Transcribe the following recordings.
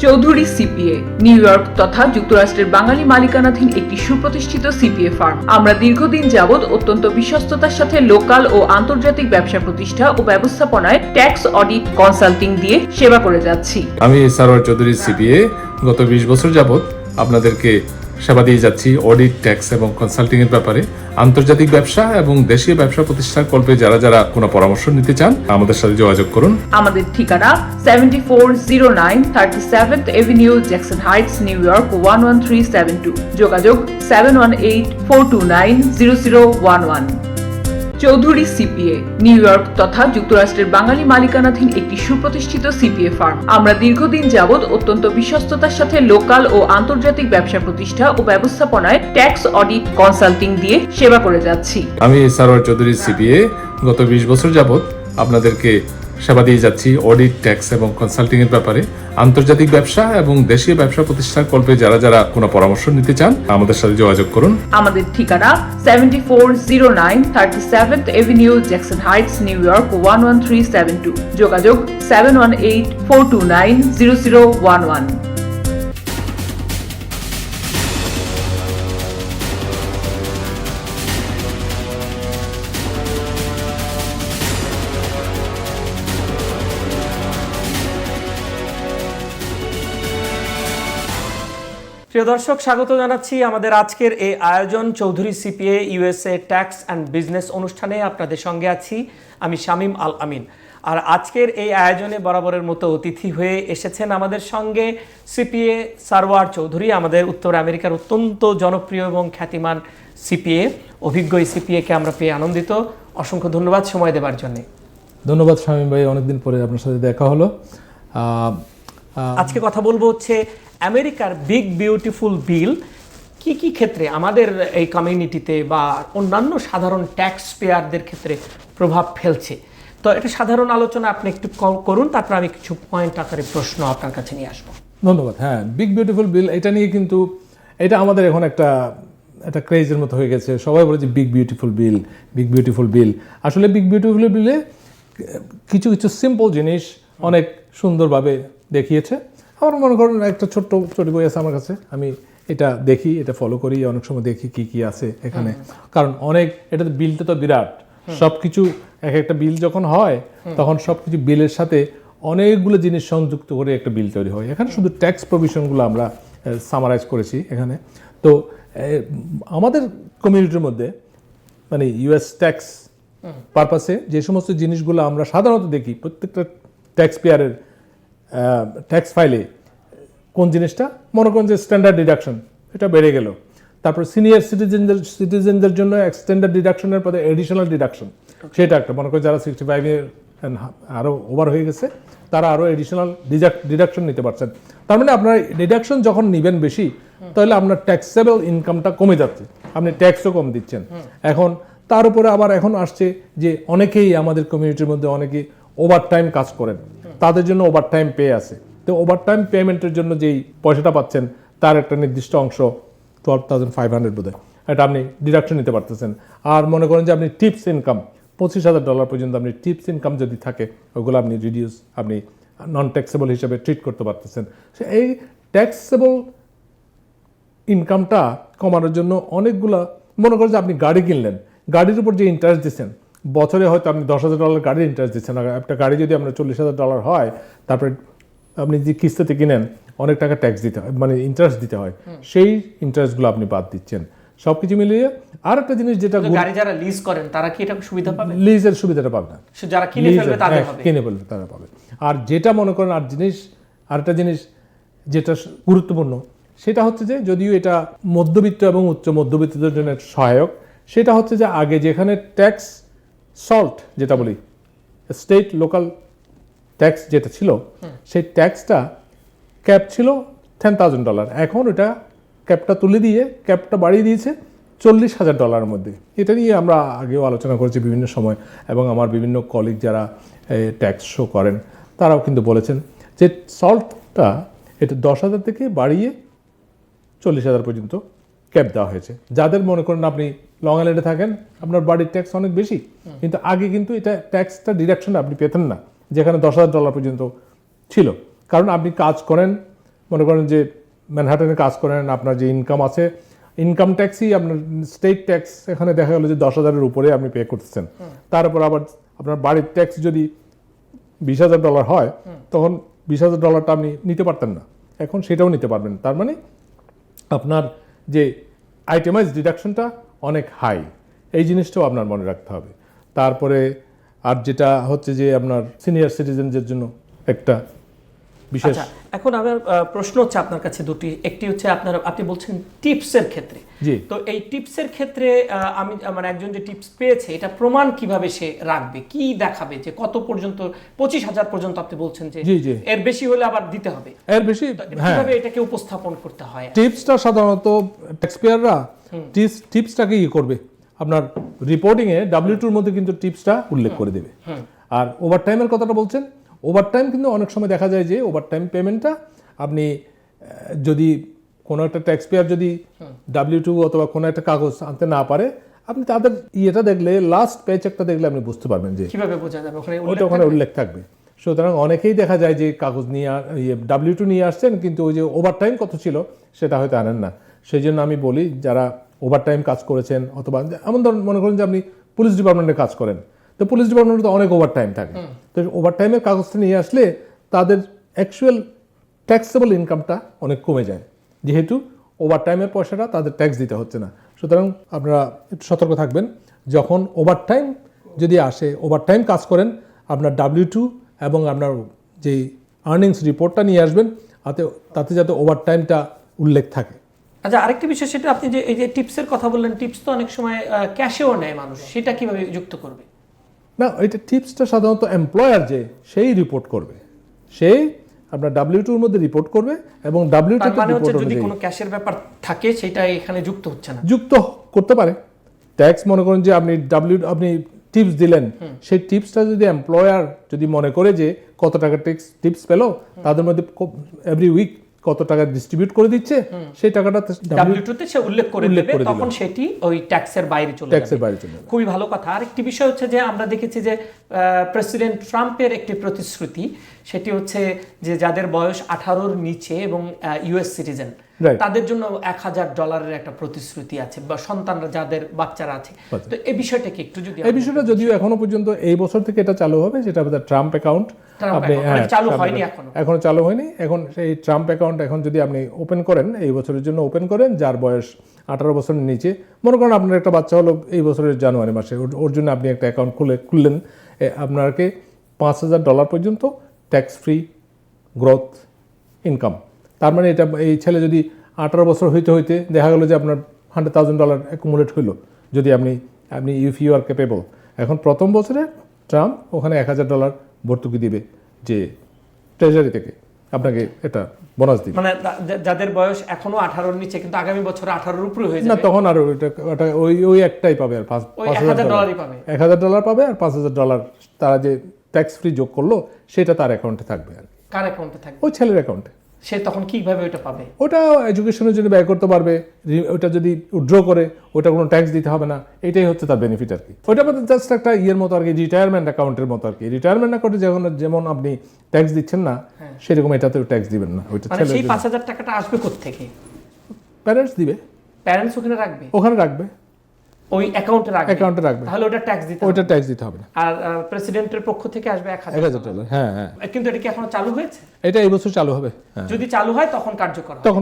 Chowdhury CPA new York তথা যুক্তরাষ্ট্রের বাঙালি মালিকানাধীন একটি সুপ্রতিষ্ঠিত সিপিএ ফার্ম। আমরা দীর্ঘদিন যাবৎ অত্যন্ত বিশ্বস্ততার সাথে লোকাল ও আন্তর্জাতিক ব্যবসা প্রতিষ্ঠা ও ব্যবস্থাপনায় ট্যাক্স অডিট কনসাল্টিং দিয়ে সেবা করে যাচ্ছি। আমি সারোয়ার চৌধুরী সিপিএ গত 20 বছর যাবৎ আপনাদেরকে সেবা দিয়ে যাচ্ছি অডিট, ট্যাক্স এবং কনসাল্টিং এর ব্যাপারে। আন্তর্জাতিক ব্যবসা এবং দেশীয় ব্যবসা প্রতিষ্ঠার কল্পে যারা কোনো পরামর্শ নিতে চান আমাদের সাথে যোগাযোগ করুন। আমাদের ঠিকানা 7409 37th Avenue, Jackson Heights, new York 11372। যোগাযোগ 7184290011। চৌধুরী সিপিএ নিউ ইয়র্ক তথা যুক্তরাষ্ট্রের বাঙালি মালিকানাধীন একটি সুপ্রতিষ্ঠিত সিপিএ ফার্ম। আমরা দীর্ঘদিন যাবৎ অত্যন্ত বিশ্বস্ততার সাথে লোকাল ও আন্তর্জাতিক ব্যবসা প্রতিষ্ঠা ও ব্যবস্থাপনায় ট্যাক্স অডিট কনসাল্টিং দিয়ে সেবা করে যাচ্ছি। আমি সারোয়ার চৌধুরী সিপিএ গত 20 বছর যাবৎ আপনাদেরকে সেবা দিয়ে যাচ্ছি অডিট, ট্যাক্স এবং কনসাল্টিং এর ব্যাপারে। আন্তর্জাতিক ব্যবসা এবং দেশীয় ব্যবসা প্রতিষ্ঠার কল্পে যারা কোনো পরামর্শ নিতে চান আমাদের সাথে যোগাযোগ করুন। আমাদের ঠিকানা 7409 37th Avenue, Jackson Heights, new York 11372। যোগাযোগ 7184290011। প্রিয় দর্শক, স্বাগত জানাচ্ছি আমাদের আজকের এই আয়োজন Chowdhury CPA USA tax and business অনুষ্ঠানে। আপনাদের সঙ্গে আছি আমি শামীম আল আমিন। আর আজকের এই আয়োজনে বরাবরের মতো অতিথি হয়ে এসেছেন আমাদের সঙ্গে সিপিএ সারওয়ার চৌধুরী, আমাদের উত্তর আমেরিকার অত্যন্ত জনপ্রিয় এবং খ্যাতিমান সিপিএ। অভিজ্ঞ এই সিপিএকে আমরা পেয়ে আনন্দিত। অসংখ্য ধন্যবাদ সময় দেওয়ার জন্য। ধন্যবাদ শামীম ভাই, অনেকদিন পরে আপনার সাথে দেখা হলো। আজকে কথা বলবো হচ্ছে আমেরিকার বিগ বিউটিফুল বিল কি কি ক্ষেত্রে আমাদের এই কমিউনিটিতে বা অন্যান্য সাধারণ ট্যাক্স পেয়ারদের ক্ষেত্রে প্রভাব ফেলছে। তো এটা সাধারণ আলোচনা আপনি একটু করুন, তারপর আমি কিছু পয়েন্ট আকারে প্রশ্ন আপনার কাছে নিয়ে আসবো। ধন্যবাদ। হ্যাঁ, বিগ বিউটিফুল বিল এটা নিয়ে কিন্তু এটা আমাদের এখন একটা ক্রেজের মতো হয়ে গেছে। সবাই বলে যে big beautiful bill, big beautiful bill. আসলে বিগ বিউটিফুল বিলে কিছু সিম্পল জিনিস অনেক সুন্দরভাবে দেখিয়েছে। আমার মনে করেন একটা ছোট্ট বই আছে আমার কাছে, আমি এটা দেখি, এটা ফলো করি, অনেক সময় দেখি কি আছে এখানে। কারণ এটা বিলটা তো বিরাট, সব কিছু একটা বিল যখন হয় তখন সব কিছু বিলের সাথে অনেকগুলো জিনিস সংযুক্ত করে একটা বিল তৈরি হয়। এখানে শুধু ট্যাক্স প্রভিশনগুলো আমরা সামারাইজ করেছি এখানে। তো আমাদের কমিউনিটির মধ্যে মানে ইউএস ট্যাক্স পারপাসে যে সমস্ত জিনিসগুলো আমরা সাধারণত দেখি প্রত্যেকটা ট্যাক্স পেয়ারের ট্যাক্স ফাইলে, কোন জিনিসটা মনে করেন যে স্ট্যান্ডার্ড ডিডাকশন, এটা বেড়ে গেল। তারপর সিনিয়র সিটিজেনদের জন্য স্ট্যান্ডার্ড ডিডাকশনের পরে এডিশনাল ডিডাকশন, সেটা একটা মনে করেন যারা 65 এর আরও ওভার হয়ে গেছে তারা আরও এডিশনাল ডিডাকশন নিতে পারছেন। তার মানে আপনার ডিডাকশন যখন নেবেন বেশি, তাহলে আপনার ট্যাক্সেবল ইনকামটা কমে যাচ্ছে, আপনি ট্যাক্সও কম দিচ্ছেন। এখন তার উপরে আবার এখন আসছে যে অনেকেই আমাদের কমিউনিটির মধ্যে অনেকে ওভারটাইম কাজ করেন, তাদের জন্য ওভারটাইম পে আছে। তো ওভারটাইম পেমেন্টের জন্য যেই পয়সাটা পাচ্ছেন তার একটা নির্দিষ্ট অংশ 12,500 বোধহয়, এটা আপনি ডিডাকশন নিতে পারতেছেন। আর মনে করেন যে আপনি টিপস ইনকাম $25,000 পর্যন্ত আপনি টিপস ইনকাম যদি থাকে ওগুলো আপনি রিডিউস, আপনি নন ট্যাক্সেবল হিসেবে ট্রিট করতে পারতেছেন। এই ট্যাক্সেবল ইনকামটা কমানোর জন্য অনেকগুলা, মনে করেন যে আপনি গাড়ি কিনলেন, গাড়ির উপর যে ইন্টারেস্ট দিচ্ছেন বছরে হয়তো আপনি $10,000 গাড়ির ইন্টারেস্ট দিচ্ছেন। একটা গাড়ি যদি আপনার $40,000 হয়, তারপরে আপনি যে কিস্তিতে কিনেন অনেক টাকা ট্যাক্স দিতে হয়, মানে ইন্টারেস্ট দিতে হয়, সেই ইন্টারেস্টগুলো আপনি বাদ দিচ্ছেন। সব কিছু মিলিয়ে আর একটা জিনিস যেটা গাড়ি যারা লিজ করেন তারা কি এটা সুবিধা পাবে? লিজের সুবিধাটা পাবে না, যারা কিনে ফেলবে তাদের হবে, কিনে ফেলবে তারা পাবে। আর যেটা মনে করেন আরেকটা জিনিস যেটা গুরুত্বপূর্ণ, সেটা হচ্ছে যে যদিও এটা মধ্যবিত্ত এবং উচ্চ মধ্যবিত্তদের জন্য সহায়ক, সেটা হচ্ছে যে আগে যেখানে ট্যাক্স সল্ট যেটা বলি স্টেট লোকাল ট্যাক্স যেটা ছিল, সেই ট্যাক্সটা ক্যাপ ছিল $10,000, এখন এটা ক্যাপটা তুলে দিয়ে ক্যাপটা বাড়িয়ে দিয়েছে $40,000 মধ্যে। এটা নিয়ে আমরা আগেও আলোচনা করেছি বিভিন্ন সময়, এবং আমার বিভিন্ন কলিগ যারা ট্যাক্স শো করেন তারাও কিন্তু বলেছেন যে সল্টটা এটা 10,000 থেকে বাড়িয়ে 40,000 পর্যন্ত ক্যাপ দেওয়া হয়েছে। যাদের মনে করেন আপনি লং আইল্যান্ডে থাকেন, আপনার বাড়ির ট্যাক্স অনেক বেশি, কিন্তু আগে কিন্তু এটা ট্যাক্সটা ডিডাকশন আপনি পেতেন না, যেখানে $10,000 পর্যন্ত ছিল। কারণ আপনি কাজ করেন মনে করেন যে ম্যানহাটনে কাজ করেন, আপনার যে ইনকাম আছে, ইনকাম ট্যাক্সই আপনার স্টেট ট্যাক্স এখানে দেখা গেলো যে 10,000-এর উপরে আপনি পে করতেছেন, তার উপর আবার আপনার বাড়ির ট্যাক্স যদি $20,000 হয়, তখন $20,000টা আপনি নিতে পারতেন না, এখন সেটাও নিতে পারবেন। তার মানে আপনার যে আইটেমাইজ ডিডাকশনটা অনেক হাই, এই জিনিসটাও আপনার মনে রাখতে হবে। তারপরে আর যেটা হচ্ছে যে আপনার সিনিয়র সিটিজেনদের জন্য একটা বিশেষ। আচ্ছা, এখন আমার প্রশ্ন হচ্ছে আপনার কাছে দুটি। একটি হচ্ছে আপনি বলছেন টিপসের ক্ষেত্রে, জি। তো এই টিপসের ক্ষেত্রে আমি মানে একজন যে টিপস পেয়েছে এটা প্রমাণ কিভাবে সে রাখবে, কি দেখাবে যে কত পর্যন্ত, 25,000 পর্যন্ত আপনি বলছেন যে জি, জি। এর বেশি হলে আবার দিতে হবে, এর বেশি, হ্যাঁ, কিভাবে এটাকে উপস্থাপন করতে হয়? টিপসটা সাধারণত ট্যাক্সপেয়াররা টিপসটাকে করবে আপনার রিপোর্টিংয়ে, W2-র মধ্যে কিন্তু টিপসটা উল্লেখ করে দেবে। আর ওভারটাইমের কথাটা বলছেন, ওভারটাইম কিন্তু অনেক সময় দেখা যায় যে ওভারটাইম পেমেন্টটা আপনি যদি কোনো একটা ট্যাক্সপেয়ার যদি W2 অথবা কোনো একটা কাগজ আনতে না পারে, আপনি তাদের ইয়েটা দেখলে, লাস্ট পেচেকটা দেখলে আপনি বুঝতে পারবেন যে কিভাবে বোঝা যাবে ওখানে ওটা ওখানে উল্লেখ থাকবে। সুতরাং অনেকেই দেখা যায় যে কাগজ নিয়ে W2 নিয়ে আসছেন, কিন্তু ওই যে ওভারটাইম কত ছিল সেটা হয়তো আনেন না। সেই জন্য আমি বলি, যারা ওভারটাইম কাজ করেছেন, অথবা এমন ধরুন মনে করেন যে আপনি পুলিশ ডিপার্টমেন্টে কাজ করেন, তো পুলিশ ডিপার্টমেন্টে তো অনেক ওভারটাইম থাকে, তো ওভারটাইমের কাগজটা নিয়ে আসলে তাদের অ্যাকচুয়াল ট্যাক্সেবল ইনকামটা অনেক কমে যায়, যেহেতু ওভারটাইমের পয়সাটা তাদের ট্যাক্স দিতে হচ্ছে না। সুতরাং আপনারা একটু সতর্ক থাকবেন, যখন ওভারটাইম যদি আসে, ওভারটাইম কাজ করেন, আপনার W2 এবং আপনার যে আর্নিংস রিপোর্টটা নিয়ে আসবেন, তাতে যাতে ওভারটাইমটা উল্লেখ থাকে। আচ্ছা, আরেকটা বিষয়, সেটা আপনি যে এই যে টিপসের কথা বললেন, টিপস তো অনেক সময় ক্যাশেও নেয় মানুষ, সেটা কিভাবে যুক্ত করবে? না, এটা টিপসটা সাধারণত এমপ্লয়ার যে সেই রিপোর্ট করবে, সেই আপনার W2-র মধ্যে রিপোর্ট করবে, এবং W2 তার মানে হচ্ছে যদি কোনো ক্যাশের ব্যাপার থাকে সেটা এখানে যুক্ত হচ্ছে না, যুক্ত করতে পারে। ট্যাক্স মনে করেন যে আপনি টিপস দিলেন, সেই টিপসটা যদি এমপ্লয়ার যদি মনে করে যে কত টাকা টিপস পেলো, তাদের মধ্যে এভরি উইক কত টাকা ডিস্ট্রিবিউট করে দিচ্ছে, সেই টাকাটা W2-তে সে উল্লেখ করে দেবে, তখন সেটি ওই ট্যাক্সের বাইরে চলে যাবে। খুবই ভালো কথা। আরেকটি বিষয় হচ্ছে যে আমরা দেখেছি যে প্রেসিডেন্ট ট্রাম্পের একটি প্রতিশ্রুতি, সেটি হচ্ছে যে যাদের বয়স 18-র নিচে এবং US সিটিজেন, তাদের জন্য $1,000 একটা প্রতিশ্রুতি আছে, বা সন্তানরা যাদের বাচ্চারা আছে। তো এই বিষয়টা কি একটু যদি, এই বিষয়টা যদিও এখনো পর্যন্ত এই বছর থেকে এটা চালু হবে, যেটা আমাদের ট্রাম্প অ্যাকাউন্ট, চালু হয়নি এখনো চালু হয়নি। এখন সেই ট্রাম্প অ্যাকাউন্ট এখন যদি আপনি ওপেন করেন, এই বছরের জন্য ওপেন করেন, যার বয়স 18 বছরের নিচে, মনে করেন আপনার একটা বাচ্চা হলো এই বছরের জানুয়ারি মাসে, ওর জন্য আপনি একটা অ্যাকাউন্ট খুললেন, আপনাকে $5,000 পর্যন্ত ট্যাক্স ফ্রি গ্রোথ ইনকাম। তার মানে এটা, এই ছেলে যদি 18 বছর হইতে দেখা গেলো যে আপনার $100,000 অ্যাকুমুলেট হইলো, যদি আপনি ইফ ইউ আর ক্যাপেবল। এখন প্রথম বছরে ট্রাম্প ওখানে $1,000 ভর্তুকি দিবে, যে ট্রেজারি থেকে আপনাকে এটা বোনাস দিবে। মানে যাদের বয়স এখনো 18-র নিচে, কিন্তু আগামী বছর 18-র উপরে হয়ে যাবে, না, তখন আর ওটা ওই একটাই পাবে, আর $1,000 পাবে, $1,000 পাবে, আর $5,000 তারা যে ট্যাক্স ফ্রি যোগ করলো সেটা তার অ্যাকাউন্টে থাকবে। আর কার অ্যাকাউন্টে থাকবে? ওই ছেলের অ্যাকাউন্টে। সে তখন কিভাবে ওটা পাবে? ওটা এডুকেশনের জন্য ব্যয় করতে পারবে, ওটা যদি উইথড্র করে ওটা কোনো ট্যাক্স দিতে হবে না, এটাই হচ্ছে তার বেনিফিট আর কি। ওটা আমাদের জাস্ট একটা ইয়ের মতো আর কি, রিটায়ারমেন্ট অ্যাকাউন্টের মতো আর কি। রিটায়ারমেন্ট অ্যাকাউন্টে যেমন আপনি ট্যাক্স দিচ্ছেন না, সেরকম এটাতেও ট্যাক্স দিবেন না। ওইটা মানে সেই $5,000 আসবে কোত্থেকে? প্যারেন্টস দিবে, প্যারেন্টস ওখানে রাখবে, ওই অ্যাকাউন্টে রাখবে, তাহলে ওটা ট্যাক্স দিতে হবে না। আর প্রেসিডেন্টের পক্ষ থেকে আসবে $1,000। হ্যাঁ। কিন্তু এটা কি এখনো চালু হয়েছে? এটা এই বছর চালু হবে। যদি চালু হয় তখন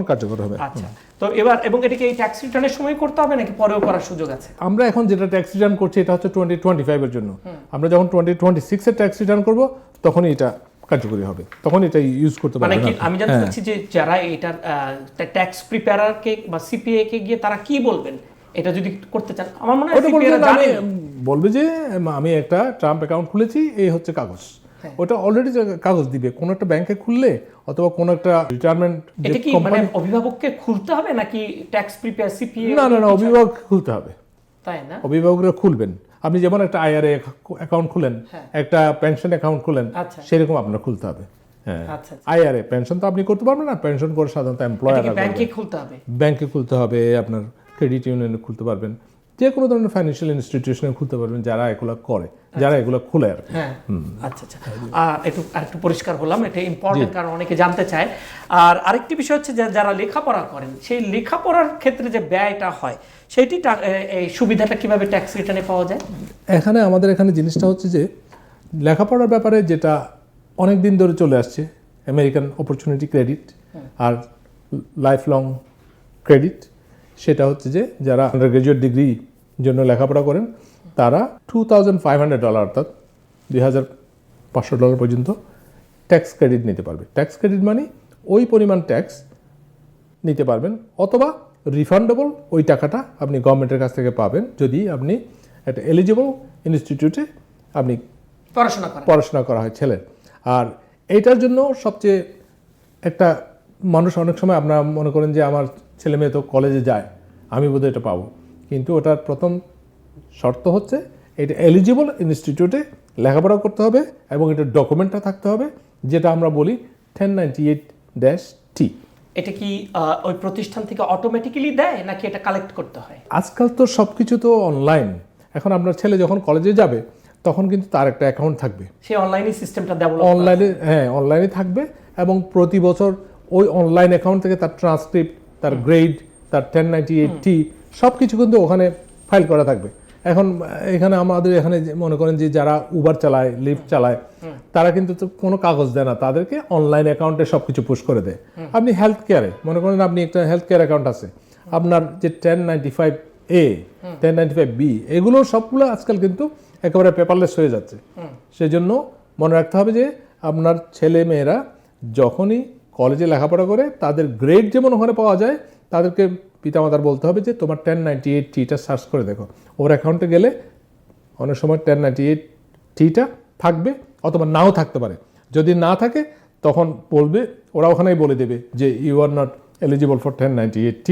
কার্যকর হবে। আচ্ছা, তো এবার এবং এটাকে এই ট্যাক্স রিটার্নের সময় করতে হবে নাকি পরেও করার সুযোগ আছে? আমরা এখন যেটা ট্যাক্স রিটার্ন করছি এটা হচ্ছে 2025 এর জন্য। আমরা যখন 2026 এর ট্যাক্স রিটার্ন করব, তখনই এটা কার্যকরী হবে, তখন এটা ইউজ করতে পারবে। মানে কি আমি জানতে চাচ্ছি যে যারা এটার ট্যাক্স প্রিপেয়ারারকে বা সিপিএ কে গিয়ে তারা কি বলবেন এটা যদি করতে চান? আমার মনে হয় বলবে যে আমি একটা ট্রাম্প অ্যাকাউন্ট খুলেছি, এই হচ্ছে কাগজ। ওটা অলরেডি কাগজ দিবে কোন একটা ব্যাংকে খুললে, অথবা কোন একটা রিটায়ারমেন্ট। এটা কি মানে অভিভাবককে খুলতে হবে নাকি ট্যাক্স প্রিপেয়ার সিপিএ? না, অভিভাবক খুলতে হবে, তাই না? অভিভাবকরা খুলবেন। আপনি যেমন একটা IRA অ্যাকাউন্ট খুলেন, একটা পেনশন অ্যাকাউন্ট খুলেন, সেরকম আপনার খুলতে হবে। হ্যাঁ, IRA পেনশন তো আপনি করতে পারবেন না, পেনশন করে সাধারণত এমপ্লয়ার ব্যাংকে খুলতে হবে, ব্যাংকে খুলতে হবে, আপনার ক্রেডিট ইউনিয়নে খুলতে পারবেন। যে কোনো ধরনের ফাইন্যান্সিয়াল ইনস্টিটিউশনে খুলতে পারবেন যারা এগুলো করে, যারা এগুলো খুলে আর কি। হ্যাঁ, আচ্ছা আচ্ছা, একটু পরিষ্কার হলাম, এটা ইম্পর্টেন্ট কারণ অনেকে জানতে চায়। আর আরেকটি বিষয় হচ্ছে যে যারা লেখাপড়া করেন সেই লেখাপড়ার ক্ষেত্রে যে ব্যয়টা হয় সেইটি এই সুবিধাটা কিভাবে ট্যাক্স রিটার্নে পাওয়া যায়? এখানে আমাদের এখানে জিনিসটা হচ্ছে যে লেখাপড়ার ব্যাপারে যেটা অনেক দিন ধরে চলে আসছে, আমেরিকান অপরচুনিটি ক্রেডিট আর লাইফ লং ক্রেডিট, সেটা হচ্ছে যে যারা আন্ডার গ্রাজুয়েট ডিগ্রি জন্য লেখাপড়া করেন তারা $2,500 অর্থাৎ $2,500 পর্যন্ত ট্যাক্স ক্রেডিট নিতে পারবে। ট্যাক্স ক্রেডিট মানে ওই পরিমাণ ট্যাক্স নিতে পারবেন, অথবা রিফান্ডেবল ওই টাকাটা আপনি গভর্নমেন্টের কাছ থেকে পাবেন যদি আপনি একটা এলিজিবল ইনস্টিটিউটে আপনি পড়াশোনা করা হয় ছেলের। আর এইটার জন্য সবচেয়ে একটা মানুষ অনেক সময় আপনারা মনে করেন যে আমার ছেলে মেয়ে তো কলেজে যায়, আমি বোধহয় এটা পাবো, কিন্তু ওটার প্রথম শর্ত হচ্ছে এটা এলিজিবল ইনস্টিটিউটে লেখাপড়া করতে হবে এবং এটার ডকুমেন্টটা থাকতে হবে, যেটা আমরা বলি 1098-T। এটা কি ওই প্রতিষ্ঠান থেকে অটোমেটিক্যালি দেয় নাকি এটা কালেক্ট করতে হয়? আজকাল তো সব কিছু তো অনলাইন। এখন আপনার ছেলে যখন কলেজে যাবে তখন কিন্তু তার একটা অ্যাকাউন্ট থাকবে, সেই অনলাইনে সিস্টেমটা ডেভেলপ অনলাইনে থাকবে এবং প্রতি বছর ওই অনলাইন অ্যাকাউন্ট থেকে তার ট্রান্সক্রিপ্ট, তার গ্রেড, তার 1098-T সব কিছু কিন্তু ওখানে ফাইল করা থাকবে। এখন এখানে আমাদের এখানে মনে করেন যে যারা উবার চালায়, লিফট চালায়, তারা কিন্তু তো কোনো কাগজ দেয় না, তাদেরকে অনলাইন অ্যাকাউন্টে সব কিছু পুশ করে দেয়। আপনি হেলথ কেয়ারে মনে করেন আপনি একটা হেলথ কেয়ার অ্যাকাউন্ট আছে, আপনার যে 1095A, 1095B এগুলো সবগুলো আজকাল কিন্তু একেবারে পেপারলেস হয়ে যাচ্ছে। সেজন্য মনে রাখতে হবে যে আপনার ছেলে মেয়েরা যখনই কলেজে লেখাপড়া করে তাদের গ্রেড যেমন ওখানে পাওয়া যায়, তাদেরকে পিতামাতার বলতে হবে যে তোমার 1098-Tটা সার্চ করে দেখো। ওর অ্যাকাউন্টে গেলে অনেক সময় 1098-Tটা থাকবে অথবা নাও থাকতে পারে। যদি না থাকে তখন বলবে, ওরা ওখানেই বলে দেবে যে you are not eligible for 1098-T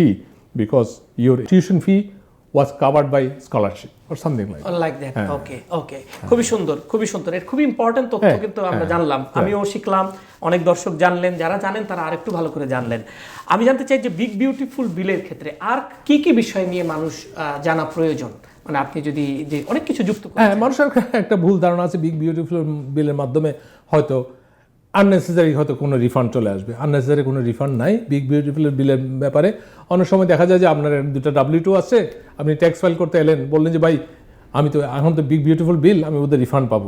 because your tuition fee was covered by scholarship or something like that. Okay, খুবই সুন্দর। এর খুবই ইম্পর্টেন্ট তথ্য কিন্তু আমরা জানলাম, আমিও শিখলাম, অনেক দর্শক জানলেন, যারা জানেন তারা আরেকটু ভালো করে জানলেন। আমি জানতে চাই যে বিগ বিউটিফুল বিলের ক্ষেত্রে আর কি বিষয় নিয়ে মানুষ জানা প্রয়োজন, মানে আপনি যদি যে অনেক কিছু যুক্ত করেন। মানুষের একটা ভুল ধারণা আছে বিগ বিউটিফুল বিলের মাধ্যমে হয়তো আননেসেসারি হয়তো কোনো রিফান্ড চলে আসবে। আননেসেসারি কোনো রিফান্ড নাই বিগ বিউটিফুল বিলের ব্যাপারে। অনেক সময় দেখা যায় যে আপনার দুটো W2 আছে, আপনি ট্যাক্স ফাইল করতে এলেন, বললেন যে ভাই আমি তো এখন তো বিগ বিউটিফুল বিল, আমি ওদের রিফান্ড পাবো,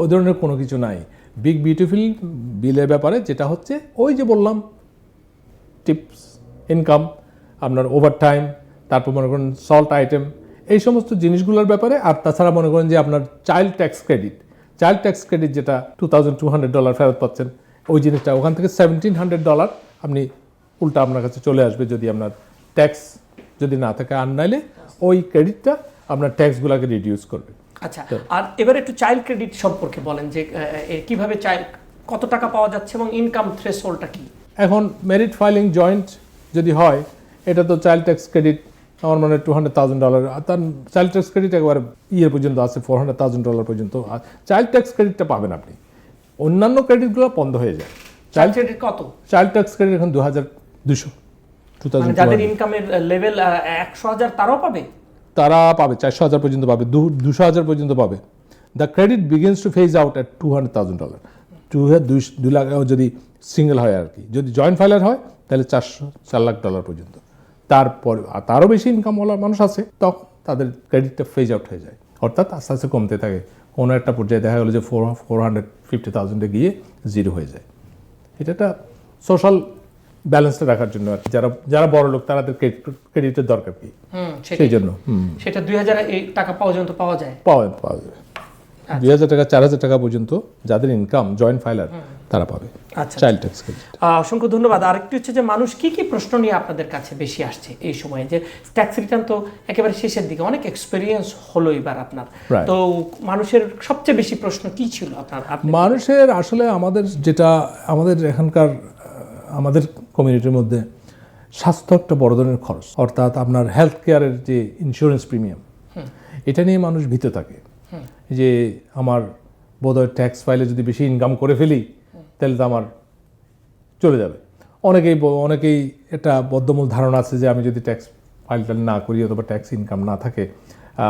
ওই ধরনের কোনো কিছু নাই। বিগ বিউটিফুল বিলের ব্যাপারে যেটা হচ্ছে ওই যে বললাম টিপস, ইনকাম, আপনার ওভারটাইম, তারপর মনে করেন সল্ট আইটেম, এই সমস্ত জিনিসগুলোর ব্যাপারে। আর তাছাড়া মনে করেন যে আপনার চাইল্ড ট্যাক্স ক্রেডিট যেটা $2,200 ফেরত পাচ্ছেন, ওই জিনিসটা ওখান থেকে $1,700 আপনি উল্টা আপনার কাছে চলে আসবে যদি আপনার ট্যাক্স যদি না থাকে। আর নাইলে ওই ক্রেডিটটা আপনার ট্যাক্সগুলোকে রিডিউস করবে। আচ্ছা, আর এবার একটু চাইল্ড ক্রেডিট সম্পর্কে বলেন যে কিভাবে কত টাকা পাওয়া যাচ্ছে এবং ইনকাম থ্রেশহোল্ডটা কি? এখন মেরিট ফাইলিং জয়েন্ট যদি হয়, এটা তো চাইল্ড ট্যাক্স ক্রেডিট আমার মনে হয় $200,000, আর তার চাইল্ড ট্যাক্স ক্রেডিট একবার পর্যন্ত আছে $400,000 পর্যন্ত। চাইল্ড ট্যাক্স ক্রেডিটটা পাবেন আপনি, অন্যান্য ক্রেডিটগুলো বন্ধ হয়ে যায়। চাইল্ড ক্রেডিট কত? চাইল্ড ট্যাক্স ক্রেডিট এখন 2,200। যাদের ইনকামের লেভেল 100,000 তারাও পাবে? তারা পাবে 400,000 পর্যন্ত পাবে, 200,000 পর্যন্ত পাবে। The credit begins two phase out at $200,000। 2 lakh যদি সিঙ্গেল হয় আর কি। যদি জয়েন্ট ফাইলার হয় তাহলে $4 লাখ পর্যন্ত। তারপর তারও বেশি ইনকাম ওলা মানুষ আছে, তখন তাদের ক্রেডিটটা ফেজ আউট হয়ে যায়, অর্থাৎ আস্তে আস্তে কমতে থাকে। কোনো একটা পর্যায়ে দেখা গেলো যে 450,000 গিয়ে 0 হয়ে যায়। এটা একটা সোশ্যাল ব্যালেন্সটা রাখার জন্য আর যারা বড় লোক তাদের ক্রেডিটের দরকার কি, সেই জন্য সেটা 2,000 টাকা পর্যন্ত পাওয়া যায়। পাওয়া যাবে 2,000 টাকা, 4,000 টাকা পর্যন্ত যাদের ইনকাম জয়েন্ট ফাইলার তারা পাবে চাইল্ড ট্যাক্স ক্রেডিট। অসংখ্য ধন্যবাদ। আরেকটি হচ্ছে যে মানুষ কি প্রশ্ন নিয়ে আপনাদের কাছে বেশি আসছে এই সময়ে, যে ট্যাক্স রিটার্ন তো একেবারে শেষের দিকে, অনেক এক্সপেরিয়েন্স হলো এবার আপনার, তো মানুষের সবচেয়ে বেশি প্রশ্ন কি ছিল আপনার? মানুষের আসলে আমাদের এখানকার আমাদের কমিউনিটির মধ্যে স্বাস্থ্য একটা বড় ধরনের খরচ, অর্থাৎ আপনার হেলথ কেয়ারের যে ইন্স্যুরেন্স প্রিমিয়াম, এটা নিয়ে মানুষ ভীত থাকে যে আমার বোধহয় ট্যাক্স ফাইলে যদি বেশি ইনকাম করে ফেলি তাহলে তো আমার চলে যাবে। অনেকেই একটা বদ্ধমূল ধারণা আছে যে আমি যদি ট্যাক্স ফাইলটা না করি অথবা ট্যাক্স ইনকাম না থাকে,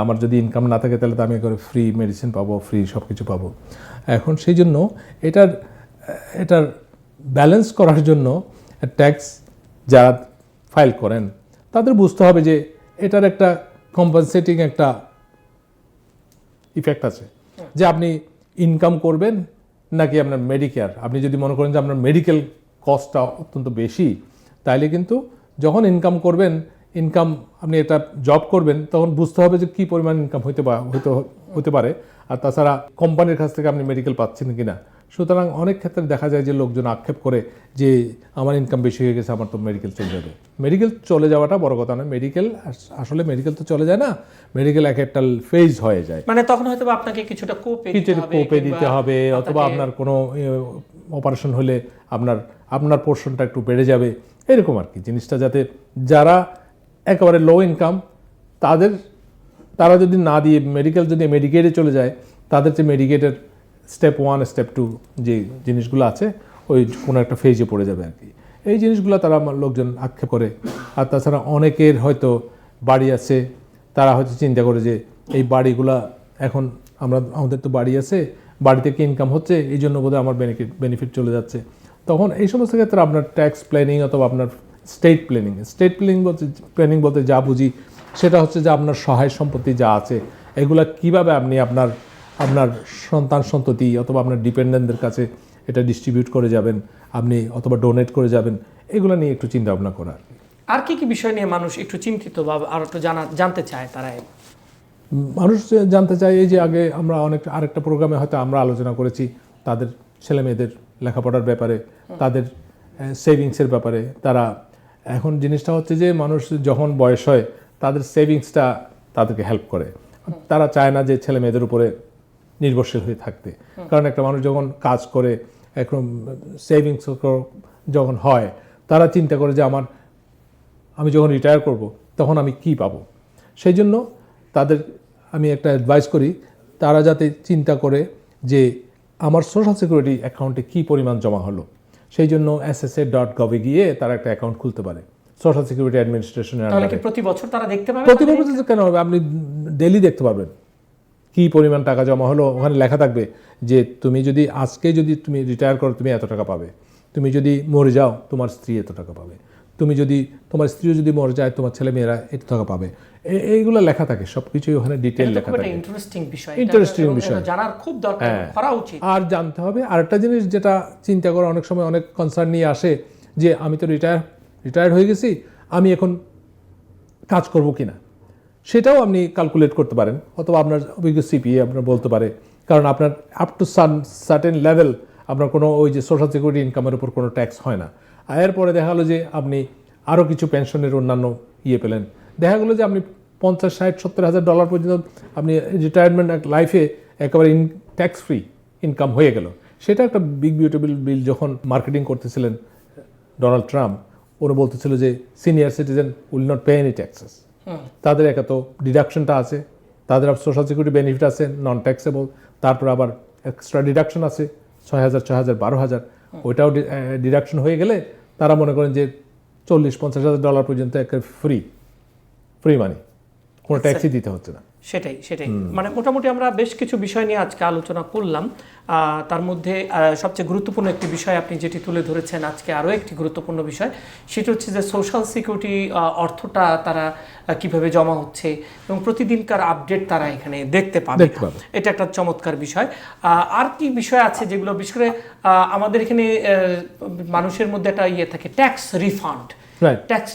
আমার যদি ইনকাম না থাকে তাহলে তো আমি করে ফ্রি মেডিসিন পাবো, ফ্রি সব কিছু পাবো। এখন সেই জন্য এটার ব্যালেন্স করার জন্য ট্যাক্স যারা ফাইল করেন তাদের বুঝতে হবে যে এটার একটা কম্পেনসেটিং একটা ইফেক্ট আছে, যে আপনি ইনকাম করবেন নাকি আপনার মেডিকেয়ার। আপনি যদি মনে করেন যে আপনার মেডিকেল কস্টটা অত্যন্ত বেশি, তাইলে কিন্তু যখন ইনকাম করবেন, আপনি একটা জব করবেন, তখন বুঝতে হবে যে কী পরিমাণ ইনকাম হতে পারে, আর তাছাড়া কোম্পানির কাছ থেকে আপনি মেডিকেল পাচ্ছেন কিনা। সুতরাং অনেক ক্ষেত্রে দেখা যায় যে লোকজন আক্ষেপ করে যে আমার ইনকাম বেশি হয়ে গেছে, আমার তো মেডিকেল চলে যাবে। মেডিকেল চলে যাওয়াটা বড় কথা নয়, মেডিকেল তো চলে যায় না, মেডিকেল একটা ফেজ হয়ে যায়, মানে তখন হয়তো আপনাকে কিছুটা কোপে দিতে হবে, অথবা আপনার কোনো অপারেশন হলে আপনার পোর্শনটা একটু বেড়ে যাবে, এরকম আর কি জিনিসটা। যাতে যারা একেবারে লো ইনকাম তারা যদি না দিয়ে যদি মেডিকেটে চলে যায়, তাদের যে মেডিকেটের স্টেপ 1 স্টেপ 2 যে জিনিসগুলো আছে ওই কোনো একটা ফেজে পড়ে যাবে আর কি। এই জিনিসগুলো তারা লোকজন আক্ষেপ করে। আর তাছাড়া অনেকের হয়তো বাড়ি আছে, তারা হয়তো চিন্তা করে যে এই বাড়িগুলা এখন আমাদের তো বাড়ি আছে, বাড়ি থেকে ইনকাম হচ্ছে, এই জন্য বোধহয় আমার বেনিফিট চলে যাচ্ছে। তখন এই সমস্ত ক্ষেত্রে আপনার ট্যাক্স প্ল্যানিং অথবা আপনার স্টেট প্ল্যানিং বলতে যা বুঝি সেটা হচ্ছে যে আপনার সহায় সম্পত্তি যা আছে এগুলা কিভাবে আপনি আপনার সন্তান সন্ততি অথবা আপনার ডিপেন্ডেন্টদের কাছে এটা ডিস্ট্রিবিউট করে যাবেন, আপনি অথবা ডোনেট করে যাবেন, এগুলো নিয়ে একটু চিন্তা ভাবনা করা। আর কি বিষয় নিয়ে মানুষ একটু চিন্তিত বা আর একটু জানতে চায়? মানুষ জানতে চায় এই যে আগে আমরা আরেকটা প্রোগ্রামে হয়তো আমরা আলোচনা করেছি তাদের ছেলে মেয়েদের লেখাপড়ার ব্যাপারে, তাদের সেভিংসের ব্যাপারে। তারা এখন জিনিসটা হচ্ছে যে মানুষ যখন বয়স হয় তাদের সেভিংসটা তাদেরকে হেল্প করে। তারা চায় না যে ছেলে মেয়েদের উপরে নির্ভরশীল হয়ে থাকতে, কারণ একটা মানুষ যখন কাজ করে এখন সেভিংস যখন হয়, তারা চিন্তা করে যে আমি যখন রিটায়ার করব তখন আমি কি পাবো। সেই জন্য আমি একটা অ্যাডভাইস করি, তারা যাতে চিন্তা করে যে আমার সোশ্যাল সিকিউরিটি অ্যাকাউন্টে কী পরিমাণ জমা হলো। সেই জন্য ssa.gov-এ গিয়ে তারা একটা অ্যাকাউন্ট খুলতে পারে সোশ্যাল সিকিউরিটি অ্যাডমিনিস্ট্রেশনের আন্ডারে। প্রতি বছর তারা দেখতে পাবে? প্রতি বছর কেন হবে, আপনি ডেইলি দেখতে পারবেন কী পরিমাণ টাকা জমা হলো। ওখানে লেখা থাকবে যে তুমি যদি রিটায়ার করো তুমি এত টাকা পাবে, তুমি যদি মরে যাও তোমার স্ত্রী এত টাকা পাবে, তোমার স্ত্রীও যদি মরে যায় তোমার ছেলে মেয়েরা এত টাকা পাবে। এইগুলো লেখা থাকে, সবকিছুই ওখানে ডিটেইল লেখা থাকে। ইন্টারেস্টিং বিষয়, জানার খুব দরকার, করা উচিত। আর জানতে হবে আরেকটা জিনিস যেটা চিন্তা করে অনেক সময় অনেক কনসার্ন নিয়ে আসে যে আমি তো রিটায়ার্ড হয়ে গেছি, আমি এখন কাজ করব কিনা, সেটাও আপনি ক্যালকুলেট করতে পারেন, অথবা আপনার অভিজ্ঞ সিপিএ আপনার বলতে পারে। কারণ আপনার আপ টু সার্টেন লেভেল আপনার কোনো ওই যে সোশ্যাল সিকিউরিটি ইনকামের উপর কোনো ট্যাক্স হয় না। এরপরে দেখা গেলো যে আপনি আরও কিছু পেনশনের অন্যান্য পেলেন, দেখা গেলো যে আপনি 50, 60, 70 হাজার ডলার পর্যন্ত আপনি রিটায়ারমেন্ট লাইফে একেবারে ট্যাক্স ফ্রি ইনকাম হয়ে গেল। সেটা একটা বিগ বিউটিফুল বিল যখন মার্কেটিং করতেছিলেন ডোনাল্ড ট্রাম্প, ওরা বলতেছিল যে senior citizen will not pay any taxes. তাদের একা তো ডিডাকশনটা আছে, তাদের সোশ্যাল সিকিউরিটি বেনিফিট আছে নন ট্যাক্সেবল, তারপর আবার এক্সট্রা ডিডাকশন আছে 6,000, 6,000, 12,000, ওইটাও ডিডাকশন হয়ে গেলে তারা মনে করেন যে 40-50 হাজার ডলার পর্যন্ত ফ্রি মানি, কোনো ট্যাক্সই দিতে হচ্ছে না। সেটাই মানে মোটামুটি আমরা বেশ কিছু বিষয় নিয়ে আজকে আলোচনা করলাম। তার মধ্যে সবচেয়ে গুরুত্বপূর্ণ একটি বিষয় আপনি যেটি তুলে ধরেছেন আজকে, আরও একটি গুরুত্বপূর্ণ বিষয়, সেটা হচ্ছে যে সোশ্যাল সিকিউরিটি অর্থটা তারা কিভাবে জমা হচ্ছে এবং প্রতিদিনকার আপডেট তারা এখানে দেখতে পাবে। এটা একটা চমৎকার বিষয়। আর কি বিষয় আছে যেগুলো বিশেষ করে আমাদের এখানে মানুষের মধ্যে একটা থাকে, ট্যাক্স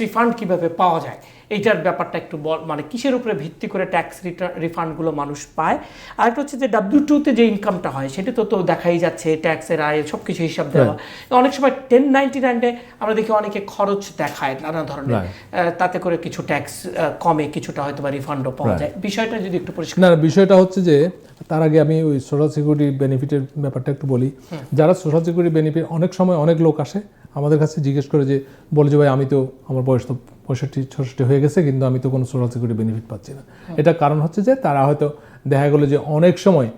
রিফান্ড কিভাবে পাওয়া যায়, এইটার ব্যাপারটা একটু মানে কিসের উপরে ভিত্তি করে ট্যাক্স রিফান্ডগুলো মানুষ পায়। আরেকটা হচ্ছে যে W2-তে যে ইনকামটা হয় সেটা তো দেখাই যাচ্ছে, ট্যাক্সের আয় সব কিছু হিসাব দেওয়া। অনেক সময় 1099-এ আমরা দেখি অনেকে খরচ দেখায় নানা ধরনের, তাতে করে কিছু ট্যাক্স কমে, কিছুটা হয়তো বা রিফান্ডও পাওয়া যায়। বিষয়টা যদি একটু পরিষ্কার। না, বিষয়টা হচ্ছে যে তার আগে আমি ওই সোশ্যাল সিকিউরিটি বেনিফিটের ব্যাপারটা একটু বলি। যারা সোশ্যাল সিকিউরিটি বেনিফিট, অনেক সময় অনেক লোক আসে আমাদের কাছে জিজ্ঞেস করে যে বলে যে ভাই আমি তো আমার বয়স তো 65-66 হয়ে গেছে, কিন্তু আমি তো কোনো সোশ্যাল সিকিউরিটি বেনিফিট পাচ্ছি না। এটা কারণ হচ্ছে যে তারা হয়তো দেখা গেলো যে অনেক সময়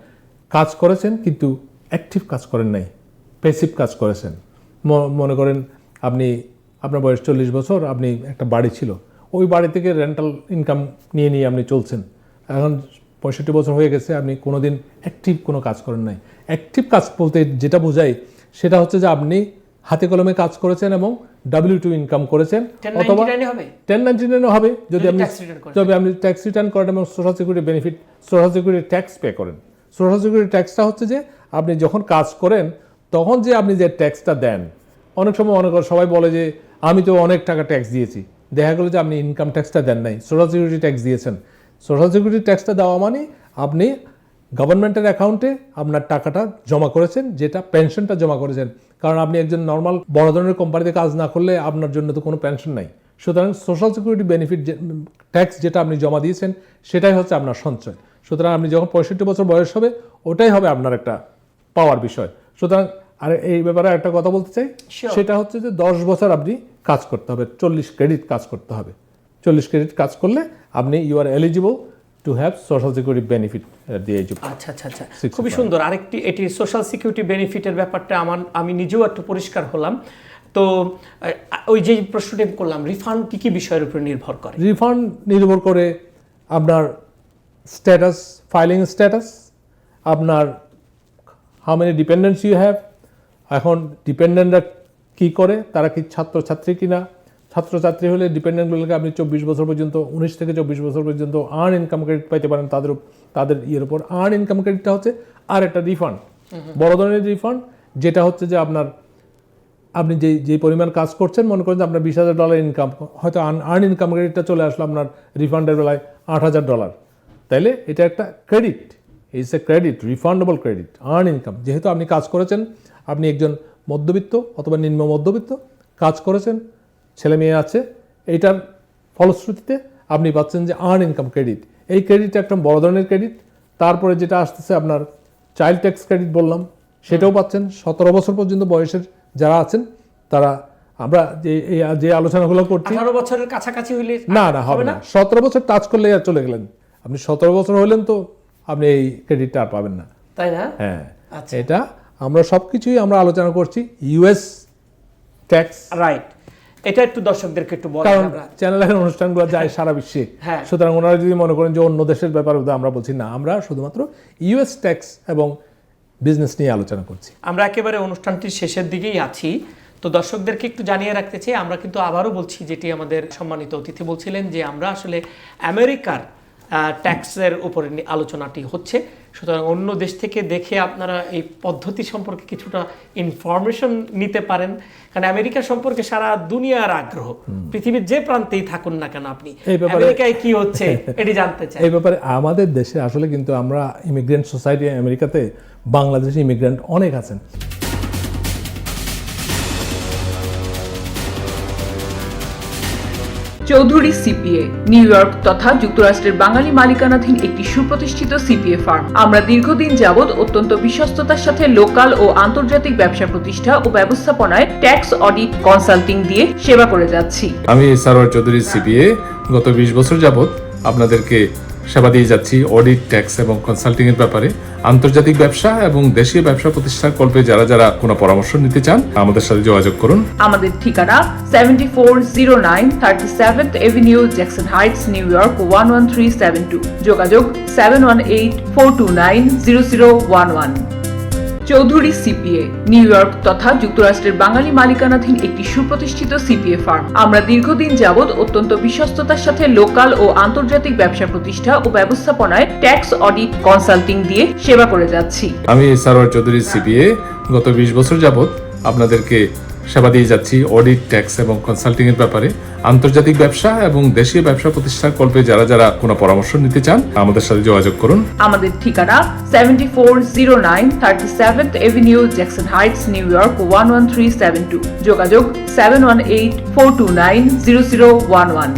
কাজ করেছেন কিন্তু অ্যাক্টিভ কাজ করেন নাই, প্যাসিভ কাজ করেছেন। মনে করেন আপনার বয়স 40 বছর, আপনি একটা বাড়ি ছিল, ওই বাড়ি থেকে রেন্টাল ইনকাম নিয়ে নিয়ে আপনি চলছেন। এখন 65 বছর হয়ে গেছে, আপনি কোনোদিন অ্যাক্টিভ কোনো কাজ করেন নাই। অ্যাক্টিভ কাজ বলতে যেটা বোঝায় সেটা হচ্ছে যে আপনি হাতে কলমে কাজ করেছেন এবং W2 ইনকাম করেছেন, অথবা 1099 হবে যদি আপনি ট্যাক্স রিটার্ন করেন এবং social security benefit, social security tax pay করেন। সোশ্যাল সিকিউরিটি ট্যাক্সটা হচ্ছে যে আপনি যখন কাজ করেন তখন যে আপনি যে ট্যাক্সটা দেন। অনেক সময় সবাই বলে যে আমি তো অনেক টাকা ট্যাক্স দিয়েছি, দেখা গেলো যে আপনি ইনকাম ট্যাক্সটা দেন নাই, সোশ্যাল সিকিউরিটি ট্যাক্স দিয়েছেন। সোশ্যাল সিকিউরিটি ট্যাক্সটা দেওয়া মানে আপনি গভর্নমেন্টের অ্যাকাউন্টে আপনার টাকাটা জমা করেছেন, যেটা পেনশনটা জমা করেছেন। কারণ আপনি একজন নর্মাল বড় ধরনের কোম্পানিতে কাজ না করলে আপনার জন্য তো কোনো পেনশন নাই। সুতরাং সোশ্যাল সিকিউরিটি বেনিফিট ট্যাক্স যেটা আপনি জমা দিয়েছেন সেটাই হচ্ছে আপনার সঞ্চয়। সুতরাং আপনি যখন 65 বছর বয়স হবে ওটাই হবে আপনার একটা পাওয়ার বিষয়। সুতরাং আর এই ব্যাপারে একটা কথা বলতে চাই, সেটা হচ্ছে যে 10 বছর আপনি কাজ করতে হবে, 40 ক্রেডিট কাজ করতে হবে। 40 ক্রেডিট কাজ করলে আপনি you are eligible to have social security benefit at the age of. আচ্ছা, খুবই সুন্দর। আরেকটি এটি সোশ্যাল সিকিউরিটি বেনিফিটের ব্যাপারটা আমি নিজেও একটু পরিষ্কার হলাম। তো ওই যে প্রশ্নটি করলাম, রিফান্ড কি বিষয়ের উপর নির্ভর করে? রিফান্ড নির্ভর করে আপনার স্ট্যাটাস, ফাইলিং স্ট্যাটাস, আপনার how many dependents you have. এখন ডিপেন্ডেন্টরা কি করে, তারা কি ছাত্রছাত্রী কিনা। ছাত্রছাত্রী হলে ডিপেন্ডেন্টগুলোকে আপনি 24 বছর পর্যন্ত, 19 থেকে 24 বছর পর্যন্ত আর্ন ইনকাম ক্রেডিট পাইতে পারেন তাদের ইয়ের উপর। আর্ন ইনকাম ক্রেডিটটা হচ্ছে আর একটা রিফান্ড, বড় ধরনের রিফান্ড, যেটা হচ্ছে যে আপনি যে পরিমাণ কাজ করছেন, মনে করেন যে আপনার $20,000 ইনকাম, হয়তো আর্ন ইনকাম ক্রেডিটটা চলে আসলো আপনার রিফান্ডের বেলায় $8,000, তাইলে এটা একটা credit, it's a credit, refundable credit, earn income. যেহেতু আপনি কাজ করেছেন, আপনি একজন মধ্যবিত্ত অথবা নিম্ন মধ্যবিত্ত, কাজ করেছেন, ছেলে মেয়ে আছে, এইটার ফলশ্রুতিতে আপনি পাচ্ছেন যে আর্ন ইনকাম ক্রেডিট। এই ক্রেডিটটা একটা বড় ধরনের ক্রেডিট। তারপরে যেটা আসতেছে আপনার চাইল্ড ট্যাক্স ক্রেডিট বললাম, সেটাও পাচ্ছেন। 17 বছর পর্যন্ত বয়সের যারা আছেন তারা, আমরা যে আলোচনাগুলো করছি, 18 বছরের কাছাকাছি হইলে না হবে না। 17 বছর টাচ করলে আর চলে গেলেন, আপনি 17 বছর হলেন তো আপনি এই ক্রেডিটটা আর পাবেন না, তাই না? হ্যাঁ, এটা আমরা সবকিছুই আমরা আলোচনা করছি ইউএস ট্যাক্স, রাইট। এটা একটু দর্শকদেরকে একটু বলেন, কারণ চ্যানেলের অনুষ্ঠানগুলো যায় সারা বিশ্বে। সুতরাং ওনারা যদি মনে করেন যে অন্য দেশের ব্যাপারে আমরা বলছি, না, আমরা শুধুমাত্র ইউএস ট্যাক্স এবং বিজনেস নিয়ে আলোচনা করছি। আমরা একেবারে অনুষ্ঠানটির শেষের দিকেই আছি, তো দর্শকদেরকে একটু জানিয়ে রাখতে চাই, আমরা কিন্তু আবারও বলছি, যেটি আমাদের সম্মানিত অতিথি বলছিলেন, যে আমরা আসলে আমেরিকার ট্যাক্সের উপরে আলোচনাটি হচ্ছে। সুতরাং অন্য দেশ থেকে দেখে আপনারা এই পদ্ধতি সম্পর্কে কিছুটা ইনফরমেশন নিতে পারেন, কারণ আমেরিকা সম্পর্কে সারা দুনিয়ার আগ্রহ, পৃথিবীর যে প্রান্তেই থাকুন না কেন আপনি, আমেরিকায় কি হচ্ছে এটি জানতে চাই। এই ব্যাপারে আমাদের দেশে আসলে কিন্তু আমরা ইমিগ্রেন্ট সোসাইটি, আমেরিকাতে বাংলাদেশি ইমিগ্রেন্ট অনেক আছেন। চৌধুরী সিপিএ নিউ ইয়র্ক তথা যুক্তরাষ্ট্রের বাঙালি মালিকানাধীন একটি সুপ্রতিষ্ঠিত সিপিএ ফার্ম। আমরা দীর্ঘদিন যাবৎ অত্যন্ত বিশ্বস্ততার সাথে লোকাল ও আন্তর্জাতিক ব্যবসা প্রতিষ্ঠা ও ব্যবস্থাপনায় ট্যাক্স অডিট কনসাল্টিং দিয়ে সেবা করে যাচ্ছি। আমি সারোয়ার চৌধুরী সিপিএ গত 20 বছর যাবৎ আপনাদেরকে সেবা দিয়ে যাচ্ছি অডিট, ট্যাক্স এবং কনসাল্টিং এর ব্যাপারে। আন্তর্জাতিক ব্যবসা এবং দেশীয় ব্যবসা প্রতিষ্ঠার কল্পে যারা কোনো পরামর্শ নিতে চান আমাদের সাথে যোগাযোগ করুন। আমাদের ঠিকানা 7409 37th Avenue, Jackson Heights, new York 11372। যোগাযোগ 7184290011। চৌধুরী সিপিএ নিউ ইয়র্ক তথা যুক্তরাষ্ট্রের বাঙালি মালিকানাধীন একটি সুপ্রতিষ্ঠিত সিপিএ ফার্ম। আমরা দীর্ঘদিন যাবৎ অত্যন্ত বিশ্বস্ততার সাথে লোকাল ও আন্তর্জাতিক ব্যবসা প্রতিষ্ঠা ও ব্যবস্থাপনায় ট্যাক্স অডিট কনসাল্টিং দিয়ে সেবা করে যাচ্ছি। আমি সারোয়ার চৌধুরী সিপিএ গত 20 বছর যাবৎ আপনাদেরকে সেবা দিয়ে যাচ্ছি অডিট, ট্যাক্স এবং কনসাল্টিং এর ব্যাপারে। আন্তর্জাতিক ব্যবসা এবং দেশীয় ব্যবসা প্রতিষ্ঠার কল্পে যারা কোনো পরামর্শ নিতে চান আমাদের সাথে যোগাযোগ করুন। আমাদের ঠিকানা 7409 37th Avenue, Jackson Heights, new York 11372। যোগাযোগ 7184290011।